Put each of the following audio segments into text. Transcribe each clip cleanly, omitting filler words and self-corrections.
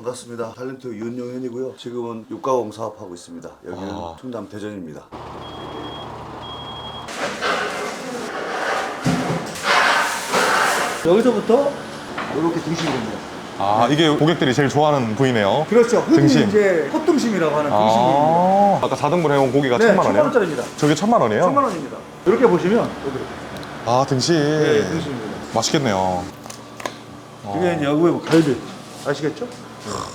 반갑습니다. 탤런트 윤용현이고요. 지금은 육가공 사업하고 있습니다. 여기는 충남 대전입니다. 여기서부터 이렇게 등심이 됩니다. 아, 이게 고객들이 제일 좋아하는 부위네요. 그렇죠. 흔히 등심. 이제 헛등심이라고 하는 등심입니다. 아까 4등분 해온 고기가 네, 1,000만 원이에요? 1,000만 원짜리입니다. 저게 1,000만 원이에요? 1,000만 원입니다. 이렇게 보시면 여기 아, 등심. 네, 등심입니다. 맛있겠네요. 이게 이제 여기에 뭐 갈비 아시겠죠?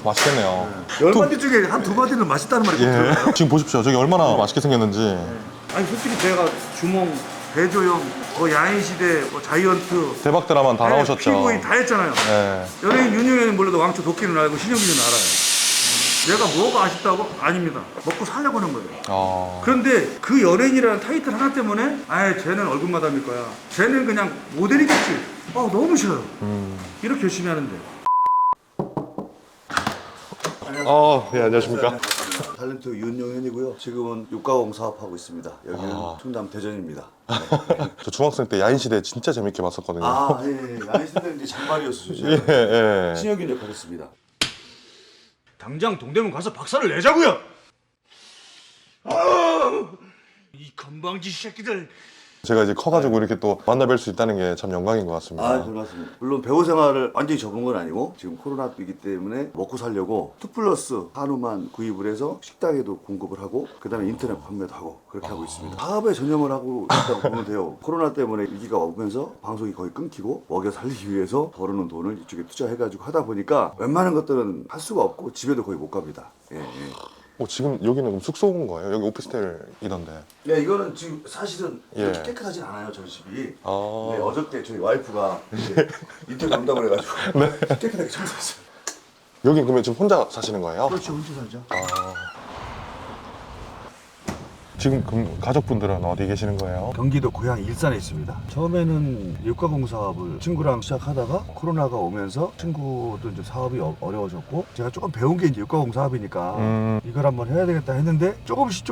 맛있겠네요. 열 마디 중에 한 두 마디는 맛있다는 말이 꼭 들어요. 예. 지금 보십시오. 저게 얼마나 맛있게 생겼는지. 아니 솔직히 제가 주몽, 대조영, 야인시대, 자이언트 대박 드라마 다 나오셨죠. 피부인 다 했잖아요. 네. 연예인 윤용현은 몰라도 왕초 도끼는 알고 신영균은 알아요. 내가 뭐가 아쉽다고? 아닙니다. 먹고 살려고 하는 거예요. 그런데 그 연예인이라는 타이틀 하나 때문에 쟤는 얼굴 마담일 거야. 쟤는 그냥 모델이겠지. 너무 싫어요. 이렇게 열심히 하는데. 네, 안녕하십니까. 탤런트 윤용현이고요. 지금은 육가공 사업하고 있습니다. 여기는 충남 대전입니다. 저 중학생 때 야인시대 진짜 재밌게 봤었거든요. 예. 야인시대는 이제 장발이었어요. 예. 신혁인 역할 했습니다. 당장 동대문 가서 박살을 내자고요. 이 건방지 새끼들. 제가 이제 커가지고 이렇게 또 만나뵐 수 있다는 게 참 영광인 것 같습니다. 고맙습니다. 물론 배우 생활을 완전히 접은 건 아니고 지금 코로나이기 때문에 먹고 살려고 2플러스 한우만 구입을 해서 식당에도 공급을 하고 그 다음에 인터넷 판매도 하고 그렇게 하고 있습니다. 사업에 전념을 하고 있다고 보면 돼요. 코로나 때문에 위기가 오면서 방송이 거의 끊기고 먹여 살리기 위해서 벌어놓은 돈을 이쪽에 투자해가지고 하다 보니까 웬만한 것들은 할 수가 없고 집에도 거의 못 갑니다. 예. 지금 여기는 그럼 숙소인 거예요? 여기 오피스텔이던데. 네, 이거는 지금 사실은 이렇게 예. 깨끗하진 않아요, 저희 집이. 네, 아. 어저께 저희 와이프가 인터뷰 온다고 그래가지고 깨끗하게 청소했어요. 여기 그러면 지금 혼자 사시는 거예요? 그렇죠, 혼자 살죠. 지금 그럼 가족분들은 어디 계시는 거예요? 경기도 고향 일산에 있습니다. 처음에는 육가공 사업을 친구랑 시작하다가 코로나가 오면서 친구도 이제 사업이 어려워졌고 제가 조금 배운 게 이제 육가공 사업이니까 이걸 한번 해야 되겠다 했는데 조금씩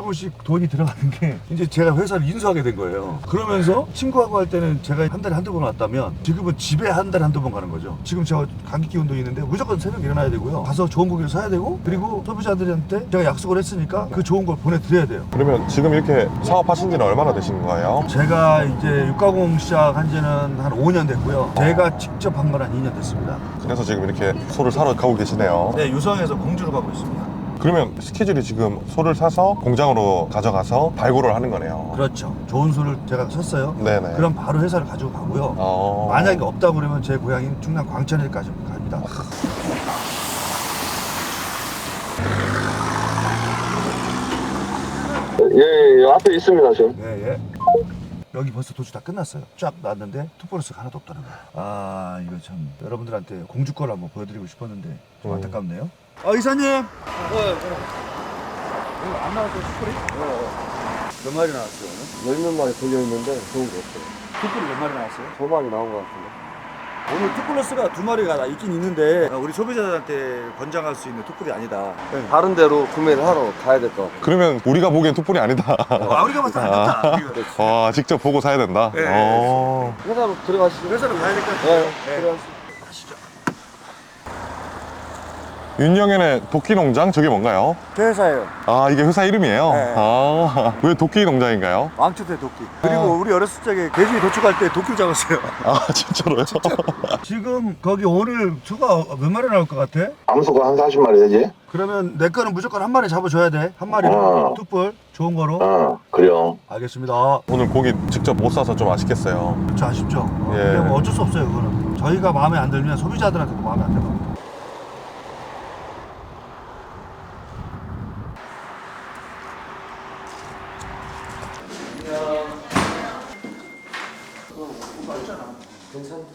돈이 들어가는 게 이제 제가 회사를 인수하게 된 거예요. 그러면서 친구하고 할 때는 제가 한 달에 한두 번 왔다면 지금은 집에 한 달에 한두 번 가는 거죠. 지금 제가 감기 운동이 있는데 무조건 새벽에 일어나야 되고요. 가서 좋은 고기를 사야 되고 그리고 소비자들한테 제가 약속을 했으니까 그 좋은 걸 보내드려야 돼요. 그러면 지금 이렇게 사업하신 지는 얼마나 되신 거예요? 제가 이제 육가공 시작한 지는 한 5년 됐고요. 제가 직접 한 건 한 2년 됐습니다. 그래서 지금 이렇게 소를 사러 가고 계시네요. 네, 유성에서 공주로 가고 있습니다. 그러면 스케줄이 지금 소를 사서 공장으로 가져가서 발굴을 하는 거네요. 그렇죠. 좋은 소를 제가 샀어요. 네네. 그럼 바로 회사를 가지고 가고요. 만약에 없다 그러면 제 고향인 충남 광천에까지 갑니다. 예, 앞에 있습니다, 지금. 예. 여기 벌써 도주 다 끝났어요. 쫙 놨는데 투포로스가 하나도 없다는 거야. 이거 참 여러분들한테 공주거를 한번 보여드리고 싶었는데 좀 안타깝네요. 이사님. 안 나왔어요, 숯불이? 몇 마리 나왔어요, 오늘? 10몇 마리 걸려있는데 좋은 거 없어요. 숯불이 몇 마리 나왔어요? 2마리 나온 것 같은데. 오늘 투플러스가 2마리가 있긴 있는데 우리 소비자들한테 권장할 수 있는 투플이 아니다. 다른 데로 구매를 하러 가야 될 것 같아요. 그러면 우리가 보기엔 툭불이 아니다. 우리가 봤을 때 안 됐다. 직접 보고 사야 된다. 네. 회사로 들어가시죠. 회사로 가야 될 것 같아요. 네, 들어가시죠. 가시죠. 윤영현의 도끼 농장 저게 뭔가요? 제 회사예요. 이게 회사 이름이에요? 네. 왜 도끼 농장인가요? 왕초대 도끼. 그리고 우리 어렸을 적에 돼지 도축할 때 도끼를 잡았어요. 진짜로요? 지금 거기 오늘 소가 몇 마리 나올 것 같아? 암소가 한 40마리 되지? 그러면 내 거는 무조건 한 마리 잡아줘야 돼. 한 마리로 투뿔 좋은 거로. 그래요. 알겠습니다. 오늘 고기 직접 못 사서 좀 아쉽겠어요. 그렇죠, 아쉽죠. 예. 근데 뭐 어쩔 수 없어요, 그거는. 저희가 마음에 안 들면 소비자들한테도 마음에 안 들어요.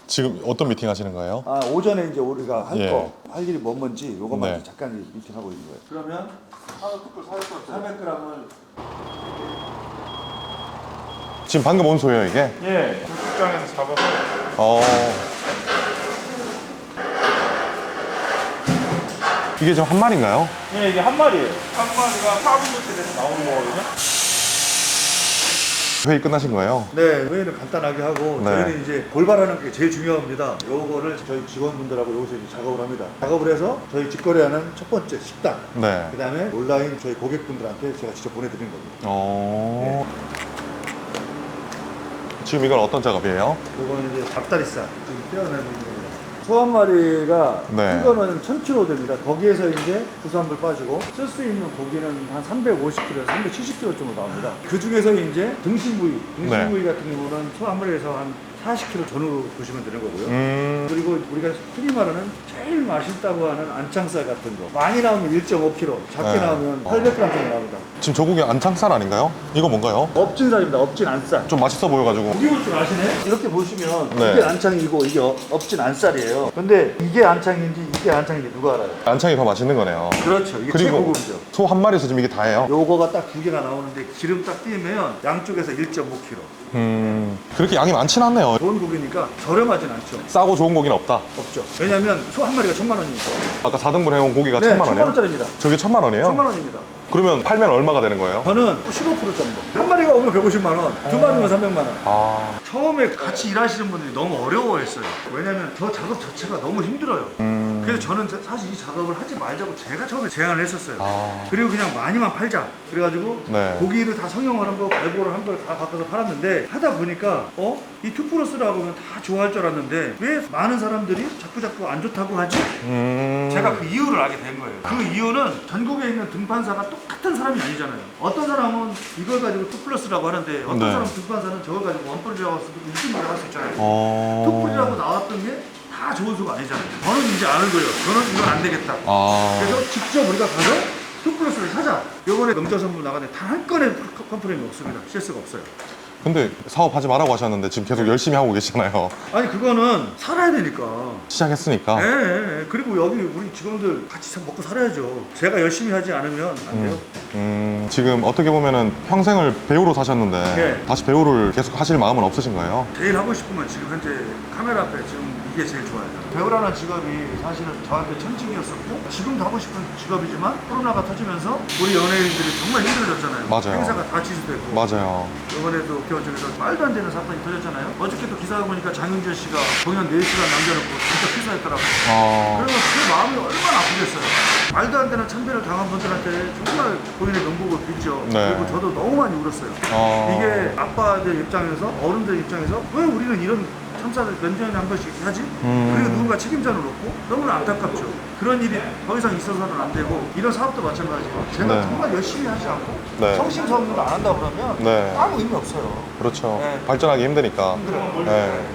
지금 어떤 미팅 하시는 거예요? 오전에 이제 우리가 할 예. 거, 할 일이 뭔지 요것만 네. 잠깐 미팅하고 있는 거예요. 그러면 한우 툭불 400g을 지금 방금 온 소예요 이게? 예, 도축장에서 잡아서. 이게 지금 한 마리인가요? 예, 이게 한 마리예요. 한 마리가 4분의 1에서 나오는 거거든요. 회의 끝나신 거예요? 네, 회의는 간단하게 하고 네. 저희는 이제 골반하는 게 제일 중요합니다. 요거를 저희 직원분들하고 여기서 이제 작업을 합니다. 작업을 해서 저희 직거래하는 첫 번째 식당, 네. 그 다음에 온라인 저희 고객분들한테 제가 직접 보내드리는 겁니다. 지금 이건 어떤 작업이에요? 요거는 이제 닭다리살 지금 떼어내는 겁니다. 소 한 마리가 네. 큰 거는 1000kg 됩니다. 거기에서 이제 부산물 빠지고 쓸 수 있는 고기는 한 350kg, 370kg 정도 나옵니다. 그 중에서 이제 등심부위 같은 경우는 소 한 마리에서 한 40kg 전후로 보시면 되는 거고요. 그리고 우리가 흔히 말하는 제일 맛있다고 하는 안창살 같은 거 많이 나오면 1.5kg, 작게 네. 나오면 800g 정도 나옵니다. 지금 저 고기 안창살 아닌가요? 이거 뭔가요? 업진살입니다. 업진 안살. 좀 맛있어 보여가지고. 고기 볼 줄 아시네? 이렇게 보시면 네. 이게 안창이고 이게 업진 안살이에요. 근데 이게 안창인지 이게 안창인지 누가 알아요? 안창이 더 맛있는 거네요. 그렇죠. 이게 그리고 최고급이죠. 소 한 마리에서 지금 이게 다예요? 요거가 딱 두 개가 나오는데 기름 딱 띄면 양쪽에서 1.5kg. 그렇게 양이 많진 않네요. 좋은 고기니까 저렴하진 않죠. 싸고 좋은 고기는 없다. 없죠. 왜냐면 소 한 마리가 1000만 원이니까. 아까 4등분 해온 고기가 네, 1000만 원이에요? 1000원짜리입니다. 저게 1000만 원이에요? 1000만 원입니다. 그러면 팔면 얼마가 되는 거예요? 저는 15% 정도. 한 마리가 오면 150만 원, 두 마리면 300만 원. 아, 처음에 같이 일하시는 분들이 너무 어려워했어요. 왜냐면 저 작업 자체가 너무 힘들어요. 그래서 저는 사실 이 작업을 하지 말자고 제가 처음에 제안을 했었어요. 아. 그리고 그냥 많이만 팔자. 그래가지고 네. 고기를 다 성형을 한 거, 발보를 한 걸 다 바꿔서 팔았는데 하다 보니까 이 2+라고 하면 다 좋아할 줄 알았는데 왜 많은 사람들이 자꾸 안 좋다고 하지? 제가 그 이유를 알게 된 거예요. 그 이유는 전국에 있는 등판사가 똑같은 사람이 아니잖아요. 어떤 사람은 이걸 가지고 2+라고 하는데 어떤 네. 사람은 등판사는 저걸 가지고 1+라고 할 수도 있고 1+라고 할 수 있잖아요. 어. 2+라고 나왔던 게 다 좋은 수가 아니잖아요. 저는 이제 아는 거예요. 저는 이건 안 되겠다. 아. 그래서 직접 우리가 가서 2+를 사자. 요번에 명절 선물 나가는데 단 한 건의 컴플레인이 없습니다. 실수가 없어요. 근데 사업하지 말라고 하셨는데 지금 계속 열심히 하고 계시잖아요. 아니 그거는 살아야 되니까. 시작했으니까. 예. 그리고 여기 우리 직원들 같이 먹고 살아야죠. 제가 열심히 하지 않으면 안 돼요. 지금 어떻게 보면은 평생을 배우로 사셨는데 네. 다시 배우를 계속 하실 마음은 없으신 거예요? 제일 하고 싶은 건 지금 현재 카메라 앞에 지금 이게 제일 좋아요. 배우라는 직업이 사실은 저한테 천직이었었고 지금도 하고 싶은 직업이지만 코로나가 터지면서 우리 연예인들이 정말 힘들어졌잖아요. 맞아요. 행사가 다 취소됐고 맞아요. 이번에도 기원쪽에서 말도 안 되는 사건이 터졌잖아요. 어저께도 기사 보니까 장윤재 씨가 공연 4시간 남겨놓고 진짜 피사했더라고요. 아. 그래서 그 마음이 얼마나 아프겠어요. 말도 안 되는 참배를 당한 분들한테 정말 본인의 명복을 빚죠. 네. 그리고 저도 너무 많이 울었어요. 아. 이게 아빠들 입장에서 어른들 입장에서 왜 우리는 이런 참사를 몇 년에 한 번씩 하지? 그리고 누군가 책임자는 없고 너무나 안타깝죠. 그런 일이 더 이상 있어서는 안 되고 이런 사업도 마찬가지고 제가 네. 정말 열심히 하지 않고 네. 성심성의도 안 한다 그러면 네. 아무 의미 없어요. 그렇죠. 네. 발전하기 힘드니까. 네.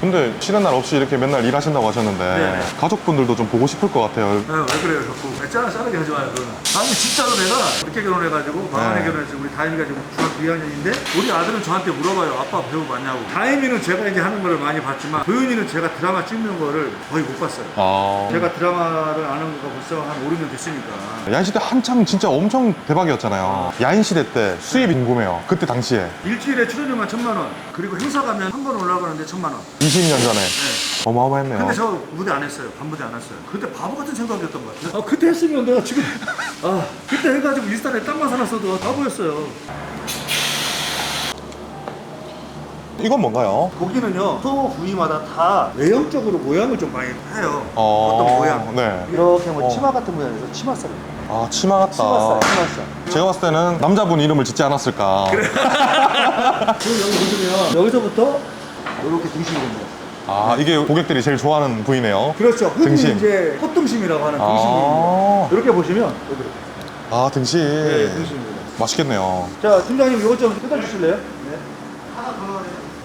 근데 쉬는 날 없이 이렇게 맨날 일하신다고 하셨는데 네. 가족분들도 좀 보고 싶을 것 같아요. 왜 그래요 자꾸 짜르게 하지 마요 그거는. 아니 진짜로 내가 늦게 결혼해가지고 방안에 네. 결혼해서 우리 다임이가 지금 중학교 2학년인데 우리 아들은 저한테 물어봐요. 아빠 배우 맞냐고. 다임이는 제가 이제 하는 거를 많이 봤지만 도윤이는 제가 드라마 찍는 거를 거의 못 봤어요. 아. 제가 드라마를 안 한 거가 벌써 한 5, 6년 됐으니까. 야인시대 한참 진짜 엄청 대박이었잖아요. 야인시대 때 수입이 궁금해요. 그때 당시에 일주일에 출연료만 1000만 원. 그리고 행사 가면 한 번 올라가는데 1000만 원. 20년 전에 네. 어마어마했네요. 근데 저 무대 안 했어요. 반무대 안 했어요. 그때 바보 같은 생각이었던 것 같아요. 그때 했으면 내가 지금 그때 해가지고 일산에 땅만 사놨어도 바보였어요. 이건 뭔가요? 고기는요 소 부위마다 다 외형적으로 모양을 좀 많이 해요. 어떤 모양. 네. 이렇게 뭐 치마 같은 모양에서 치마살입니다. 아, 치마 같다. 치마살. 제가 봤을 때는 남자분 이름을 짓지 않았을까. 그리고 여기 보시면 여기서부터 이렇게 등심이 됩니다. 아, 이게 고객들이 제일 좋아하는 부위네요. 그렇죠. 흔히 등심. 이제 꽃등심이라고 하는 아. 등심입니다. 이렇게 보시면 여기 이렇게. 아, 등심. 네, 등심입니다. 맛있겠네요. 자, 팀장님 이것 좀 뜯어주실래요? 네.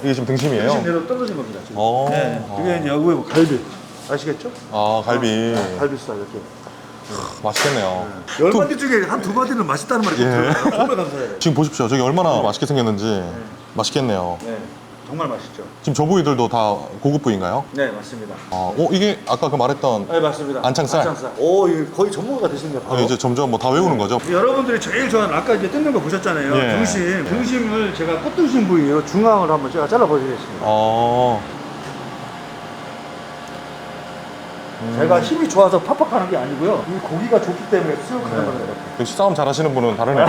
이게 지금 등심이에요? 등심 내로 떨어진 겁니다. 지금. 어. 네. 이게 이제 여기 뭐 갈비. 아시겠죠? 아, 갈비. 갈비살 이렇게. 맛있겠네요. 10마디 중에 한 2마디는 맛있다는 말이 꼭 예. 들어요. 정말 감사해요. 지금 보십시오. 저기 얼마나 맛있게 생겼는지. 맛있겠네요. 네. 정말 맛있죠. 지금 저 부위들도 다 고급 부위인가요? 네, 맞습니다. 이게 아까 그 말했던 네, 맞습니다. 안창살? 오, 이거 거의 전문가가 되십니다. 바로. 이제 점점 뭐 다 외우는 거죠? 여러분들이 제일 좋아하는 아까 이제 뜯는 거 보셨잖아요. 예. 등심. 등심을 제가 꽃등심 부위로 중앙을 한번 제가 잘라보시겠습니다. 제가 힘이 좋아서 팍팍하는 게 아니고요. 이 고기가 좋기 때문에 쑥 가는 겁니다. 역시 싸움 잘하시는 분은 다르네요.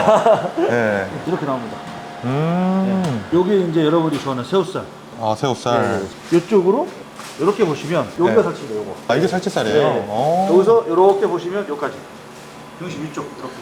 네. 이렇게 나옵니다. 요게 이제 여러분이 좋아하는 새우살. 아, 새우살. 이쪽으로 이렇게 보시면 여기가 네. 살치입니다. 요거. 아, 이게 살치살이에요? 네. 여기서 이렇게 보시면 여기까지. 등심 위쪽 이렇게.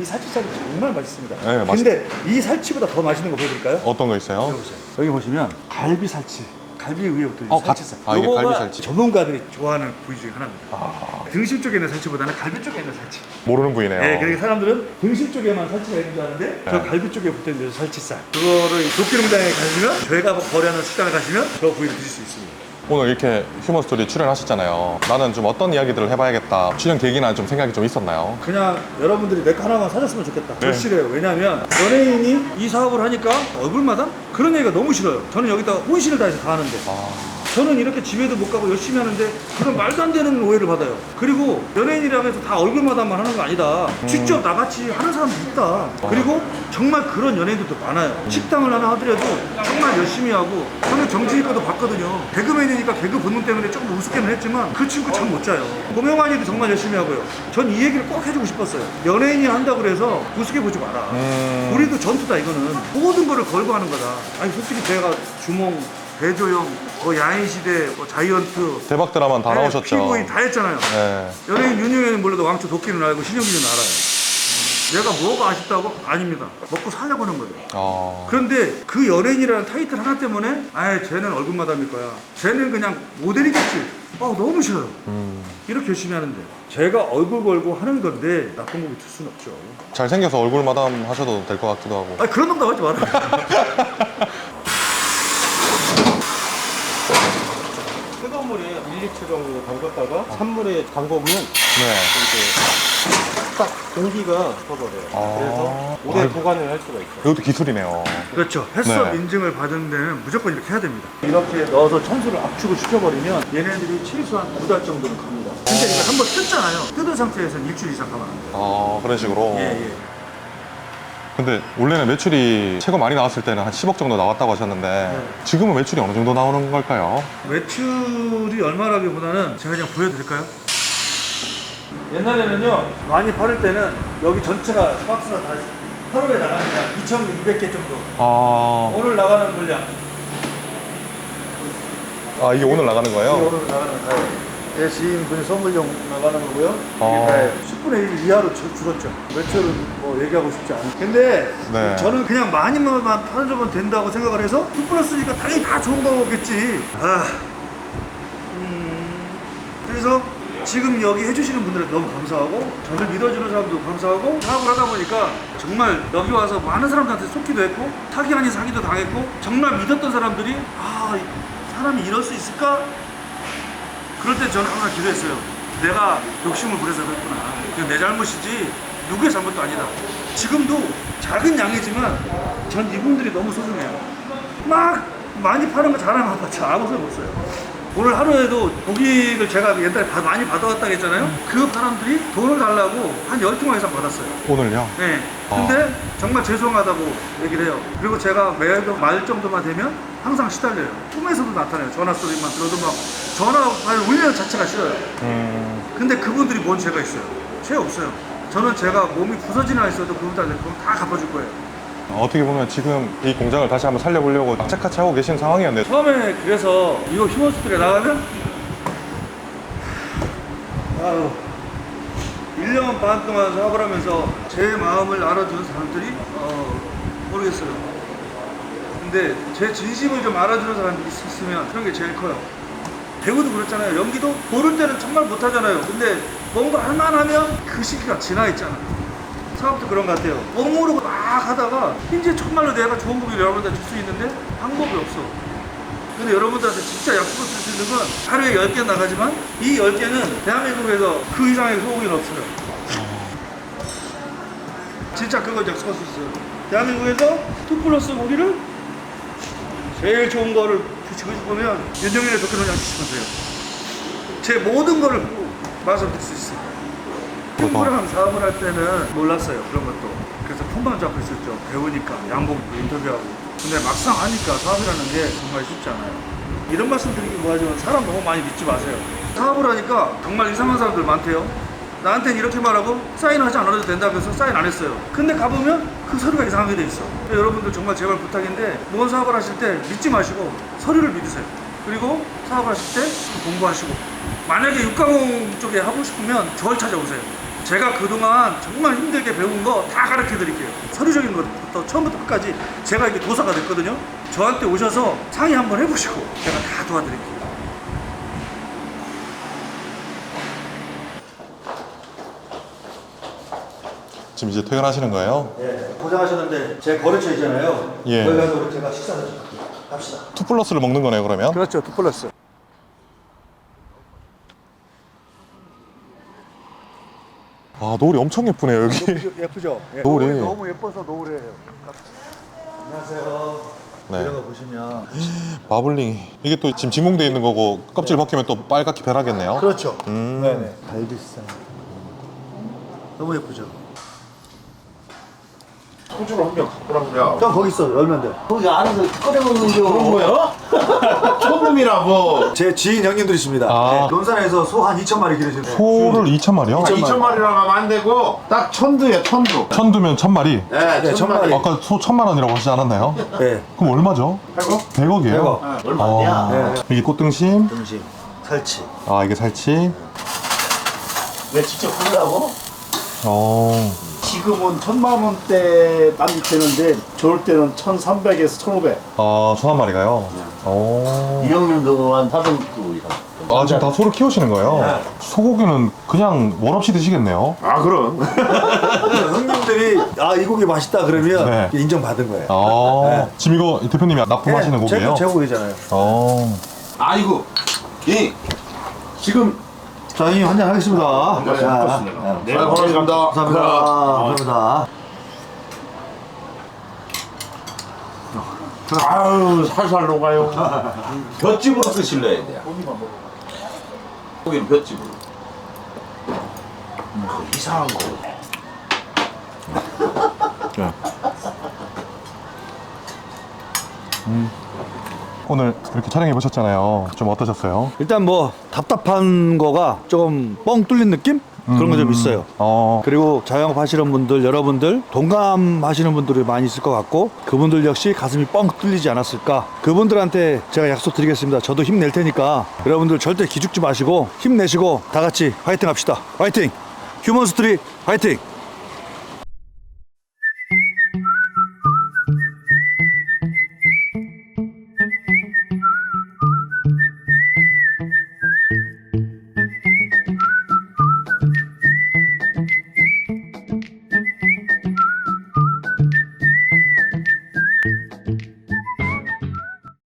이 살치살이 정말 맛있습니다. 네, 근데 이 살치보다 더 맛있는 거 보여드릴까요? 어떤 거 있어요? 여기 보시면 갈비 살치. 갈비 위에 붙어 있는 살치살. 아, 이게 요거가 갈비 살치. 전문가들이 좋아하는 부위 중에 하나입니다. 등심 쪽에 있는 살치보다는 갈비 쪽에 있는 살치. 모르는 부위네요. 네, 그러니까 사람들은 등심 쪽에만 살치가 있는 줄 아는데 저 갈비 쪽에 붙어 있는 살치살. 그거를 도끼농장에 가시면 저희가 거래하는 식당에 가시면 저 부위를 드실 수 있습니다. 오늘 이렇게 휴먼스토리 출연하셨잖아요. 나는 좀 어떤 이야기들을 해봐야겠다. 출연 계기나 좀 생각이 좀 있었나요? 그냥 여러분들이 내 거 하나만 사줬으면 좋겠다. 네. 절실해요. 왜냐하면 연예인이 이 사업을 하니까 얼굴마다 그런 얘기가 너무 싫어요. 저는 여기다 혼신을 다해서 다 하는데 저는 이렇게 집에도 못 가고 열심히 하는데 그런 말도 안 되는 오해를 받아요. 그리고 연예인이라고 해서 다 얼굴마다만 하는 거 아니다. 직접 나같이 하는 사람도 있다. 그리고 정말 그런 연예인들도 많아요. 식당을 하나 하더라도 정말 열심히 하고 저는 정치니까도 봤거든요. 개그맨이니까 개그 본능 때문에 조금 우습게는 했지만 그 친구 잠 못 자요. 고명환이도 정말 열심히 하고요. 전 이 얘기를 꼭 해주고 싶었어요. 연예인이 한다고 그래서 우습게 보지 마라. 우리도 전투다 이거는. 모든 거를 걸고 하는 거다. 아니 솔직히 제가 주몽 배조영, 야인시대, 자이언트 대박 드라마 다 나오셨죠? 피고인 다 했잖아요. 네. 연예인 윤영이는 몰라도 왕초 도끼는 알고 신영기는 알아요. 내가 뭐가 아쉽다고? 아닙니다. 먹고 살려고 하는 거예요. 그런데 그 연예인이라는 타이틀 하나 때문에 아예 쟤는 얼굴마담일 거야. 쟤는 그냥 모델이겠지. 너무 싫어요. 이렇게 열심히 하는데 제가 얼굴 걸고 하는 건데 나쁜 곡을 줄 수는 없죠. 잘생겨서 얼굴 마담 하셔도 될 것 같기도 하고. 아니 그런 농담 하지 마라. 뜨거운 물에 1, 2초 정도 담갔다가 찬물에 담궈보면 네. 딱 공기가 터버려요. 그래서 오래 보관을 할 수가 있어요. 이것도 기술이네요. 그렇죠. 햇섭 네. 인증을 받은 데는 무조건 이렇게 해야 됩니다. 이렇게 넣어서 천수를 압축을 시켜버리면 얘네들이 최소한 2달 정도는 갑니다. 근데 이거 한번 뜯잖아요. 뜯은 상태에서는 일주일 이상 가면 안 돼요. 그런 식으로. 예. 근데 원래는 매출이 최고 많이 나왔을 때는 한 10억 정도 나왔다고 하셨는데 지금은 매출이 어느 정도 나오는 걸까요? 매출이 얼마라기보다는 제가 그냥 보여드릴까요? 옛날에는요 많이 팔을 때는 여기 전체가 박스가 다 하루에 나갑니다. 2,200개 정도. 오늘 나가는 물량. 이게 오늘 나가는 거예요? 오늘 나가는 거예요. 제 지인분이 선물용 나가는 거고요. 아. 이게 10분의 1 이하로 줄었죠. 매출은 뭐 얘기하고 싶지 않아요. 근데 네. 저는 그냥 많이만 팔아주면 된다고 생각을 해서 플러스니까 당연히 다 좋은 거겠지. 그래서 지금 여기 해주시는 분들은 너무 감사하고 저를 믿어주는 사람도 감사하고 사업을 하다 보니까 정말 여기 와서 많은 사람들한테 속기도 했고 사기 아닌 사기도 당했고 정말 믿었던 사람들이 사람이 이럴 수 있을까? 그럴 때 저는 항상 기도했어요. 내가 욕심을 부려서 그랬구나. 이건 내 잘못이지 누구의 잘못도 아니다. 지금도 작은 양이지만 전 이분들이 너무 소중해요. 막 많이 파는 거 잘하면 아무 소용 없어요. 오늘 하루에도 고객을 제가 옛날에 많이 받아왔다고 했잖아요. 그 사람들이 돈을 달라고 한 10통화 이상 받았어요. 오늘요? 네. 근데 정말 죄송하다고 얘기를 해요. 그리고 제가 매도 말 정도만 되면 항상 시달려요. 꿈에서도 나타나요. 전화 소리만 들어도 막 전화 울리는 자체가 싫어요. 근데 그분들이 뭔 죄가 있어요? 죄 없어요. 저는 제가 몸이 부서지나 있어도 그분들한테 그건 다 갚아줄 거예요. 어떻게 보면 지금 이 공장을 다시 한번 살려보려고 악착같이 하고 계신 상황이었네요. 처음에 그래서 이거 휴먼스토리에 나가면 1년 반 동안 사업을 하면서 제 마음을 알아주는 사람들이 모르겠어요. 근데 제 진심을 좀 알아주는 사람들이 있으면 그런 게 제일 커요. 배우도 그렇잖아요. 연기도 모를 때는 정말 못하잖아요. 근데 뭔가 할만하면 그 시기가 지나 있잖아요. 사업도 그런 것 같아요. 모르고 막 하다가 이제 정말로 내가 좋은 곡을 여러분들한테 줄 수 있는데 방법이 없어. 근데 여러분들한테 진짜 약속을 줄 수 있는 건 하루에 10개 나가지만 이 10개는 대한민국에서 그 이상의 소고기는 없어요. 진짜 그걸 약속할 수 있어요. 대한민국에서 2플러스 고기를 제일 좋은 거를 드시고 싶으면 윤정인의 도끼농장 드시면 돼요. 제 모든 거를 말씀드릴 수 있어요. 친구랑 사업을 할 때는 몰랐어요. 그런 것도. 그래서 폰만 잡고 있었죠. 배우니까 양복 인터뷰하고. 근데 막상 하니까 사업이라는 게 정말 쉽지 않아요. 이런 말씀 드리기 뭐하지만 사람 너무 많이 믿지 마세요. 사업을 하니까 정말 이상한 사람들 많대요. 나한테는 이렇게 말하고 사인하지 않아도 된다면서 사인 안 했어요. 근데 가보면 그 서류가 이상하게 돼 있어. 여러분들 정말 제발 부탁인데 무언 사업을 하실 때 믿지 마시고 서류를 믿으세요. 그리고 사업을 하실 때 공부하시고, 만약에 육가공 쪽에 하고 싶으면 저를 찾아오세요. 제가 그동안 정말 힘들게 배운 거 다 가르쳐 드릴게요. 서류적인 것부터 처음부터 끝까지 제가 이게 도사가 됐거든요. 저한테 오셔서 상의 한번 해보시고 제가 다 도와드릴게요. 지금 이제 퇴근하시는 거예요? 네, 고생하셨는데 제 거래처 있잖아요. 예. 거기 가서 우리 제가 식사를 좀 합시다. 2+를 먹는 거네요, 그러면? 그렇죠. 2+. 아, 노을이 엄청 예쁘네요, 여기. 예쁘죠? 예. 노을이. 너무 예뻐서 노을이에요. 안녕하세요. 네. 이런 거 보시면 마블링. 이게 또 지금 진공돼 있는 거고 껍질 벗기면 또 빨갛게 변하겠네요. 그렇죠. 네네. 갈비살. 너무 예쁘죠? 소주를 한 병 갖고 나오냐? 형 거기 있어. 열면 돼. 거기 안에서 끓여 먹는 겨. 그런 거야? 촌놈이라고. 제 지인 형님들이십니다. 아. 네, 논산에서 소 한 2,000마리 기르시는 소를 2,000마리요? 2,000마리라고 하면 안 되고 딱 천두야 천두. 1,000두면 1,000마리? 네, 네, 1,000마리. 아까 소 1,000만 원이라고 하시지 않았나요? 네. 그럼 얼마죠? 100억? 100억이에요? 얼마냐? 네. 이게 꽃등심, 등심, 살치. 아 이게 살치. 왜 직접 한다고? 지금은 1,000만 원대 만 되는데 좋을 때는 1,300에서 1,500. 소 한 마리가요? 이 형님도 한 400구 이상. 아 지금 다 소를 키우시는 거예요? 소고기는 그냥 월 없이 드시겠네요? 아 그럼. 형님들이 이 고기 맛있다 그러면 네. 인정받은 거예요. 지금 이거 이 대표님이 납품하시는 고기예요? 제 고기잖아요. 아이고. 이 지금 자, 형님 한잔 하겠습니다. 자, 네, 고맙습니다. 감사합니다. 감사합니다. 아유 살살 녹아요. 볏집으로 드실래야 돼. 고기는 볏집으로. 이상한 거. 오늘 이렇게 촬영해 보셨잖아요. 좀 어떠셨어요? 일단 뭐 답답한 거가 조금 뻥 뚫린 느낌? 그런 거 좀 있어요. 그리고 자영업 하시는 분들, 여러분들 동감하시는 분들이 많이 있을 것 같고 그분들 역시 가슴이 뻥 뚫리지 않았을까. 그분들한테 제가 약속드리겠습니다. 저도 힘낼 테니까 여러분들 절대 기죽지 마시고 힘내시고 다 같이 화이팅 합시다. 화이팅! 휴먼스트리 화이팅!